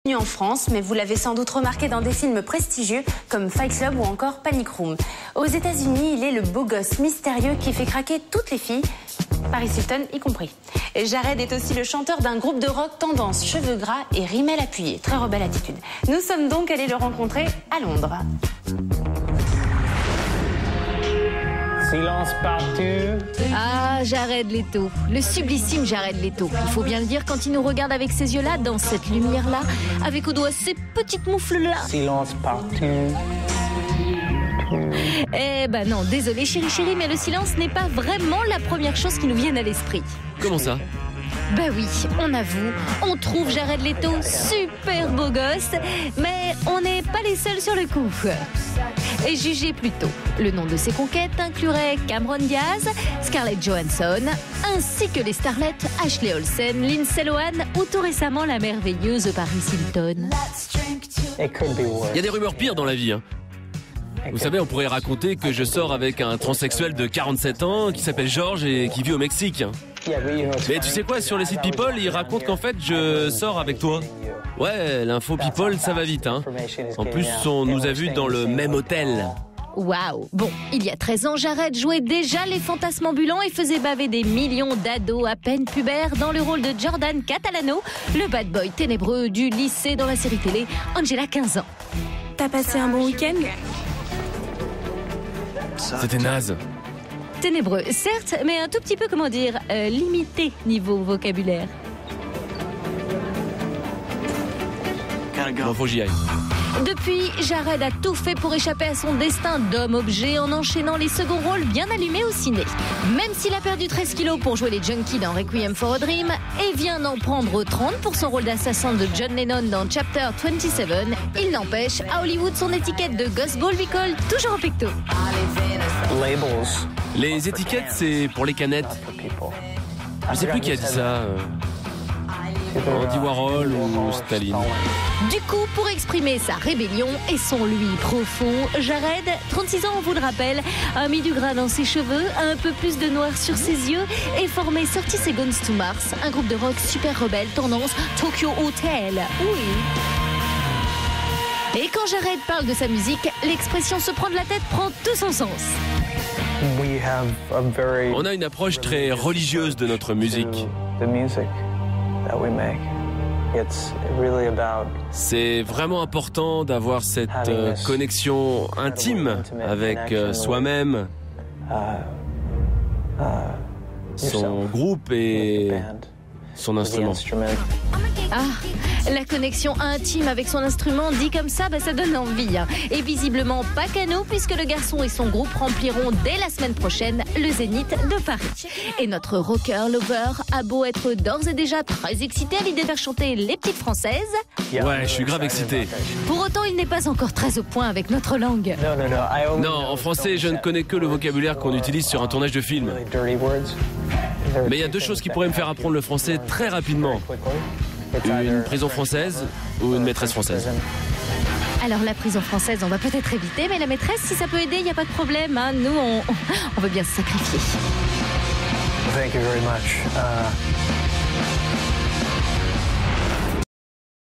En France, mais vous l'avez sans doute remarqué dans des films prestigieux comme Fight Club ou encore Panic Room. Aux États-Unis, il est le beau gosse mystérieux qui fait craquer toutes les filles, Paris Hilton y compris. Et Jared est aussi le chanteur d'un groupe de rock tendance, cheveux gras et rimel appuyé. Très rebelle attitude. Nous sommes donc allés le rencontrer à Londres. Silence partout. Ah, Jared Leto, le sublissime Jared Leto. Il faut bien le dire quand il nous regarde avec ces yeux-là, dans cette lumière-là, avec au doigt ces petites moufles-là. Silence partout. Eh ben non, désolé chérie, mais le silence n'est pas vraiment la première chose qui nous vienne à l'esprit. Comment ça ? Bah oui, on avoue, on trouve Jared Leto super beau gosse, mais on n'est pas les seuls sur le coup. Et jugez plutôt, le nom de ses conquêtes inclurait Cameron Diaz, Scarlett Johansson, ainsi que les starlettes Ashley Olsen, Lindsay Lohan ou tout récemment la merveilleuse Paris Hilton. Il y a des rumeurs pires dans la vie, hein. Vous savez, on pourrait raconter que je sors avec un transsexuel de 47 ans qui s'appelle Georges et qui vit au Mexique. Mais tu sais quoi, sur les sites People, ils racontent qu'en fait, je sors avec toi. Ouais, l'info People, ça va vite, hein. En plus, on nous a vus dans le même hôtel. Waouh. Bon, il y a 13 ans, Jared jouait déjà les fantasmes ambulants et faisait baver des millions d'ados à peine pubères dans le rôle de Jordan Catalano, le bad boy ténébreux du lycée dans la série télé Angela 15 ans. T'as passé un bon week-end ? C'était naze. Ténébreux, certes, mais un tout petit peu, comment dire, limité niveau vocabulaire. Bon, faut que j'y aille. Depuis, Jared a tout fait pour échapper à son destin d'homme-objet en enchaînant les seconds rôles bien allumés au ciné. Même s'il a perdu 13 kilos pour jouer les junkies dans Requiem for a Dream et vient d'en prendre 30 pour son rôle d'assassin de John Lennon dans Chapter 27, il n'empêche, à Hollywood, son étiquette de Ghost Ball lui colle toujours au pecto. Les étiquettes, c'est pour les canettes. Je sais plus qui a dit ça. Andy Warhol ou Staline. Du coup, pour exprimer sa rébellion et son lui profond, Jared, 36 ans on vous le rappelle, a mis du gras dans ses cheveux, un peu plus de noir sur ses yeux et formé 30 Seconds to Mars, un groupe de rock super rebelle tendance Tokyo Hotel. Oui. Et quand Jared parle de sa musique, l'expression se prend de la tête prend tout son sens. On a une approche très religieuse de notre musique. C'est vraiment important d'avoir cette connexion intime avec soi-même, son groupe et son instrument. Ah, la connexion intime avec son instrument, dit comme ça, ça donne envie. Hein. Et visiblement pas qu'à nous, puisque le garçon et son groupe rempliront dès la semaine prochaine le Zénith de Paris. Et notre rocker lover a beau être d'ores et déjà très excité à l'idée de faire chanter les petites françaises. Ouais, je suis grave excité. Pour autant, il n'est pas encore très au point avec notre langue. Non, en français, je ne connais que le vocabulaire qu'on utilise sur un tournage de film. Mais il y a deux choses qui pourraient me faire apprendre le français très rapidement. Une prison française ou une maîtresse française. Alors la prison française, on va peut-être éviter, mais la maîtresse, si ça peut aider, il n'y a pas de problème. Hein. Nous, on veut bien se sacrifier. Thank you very much.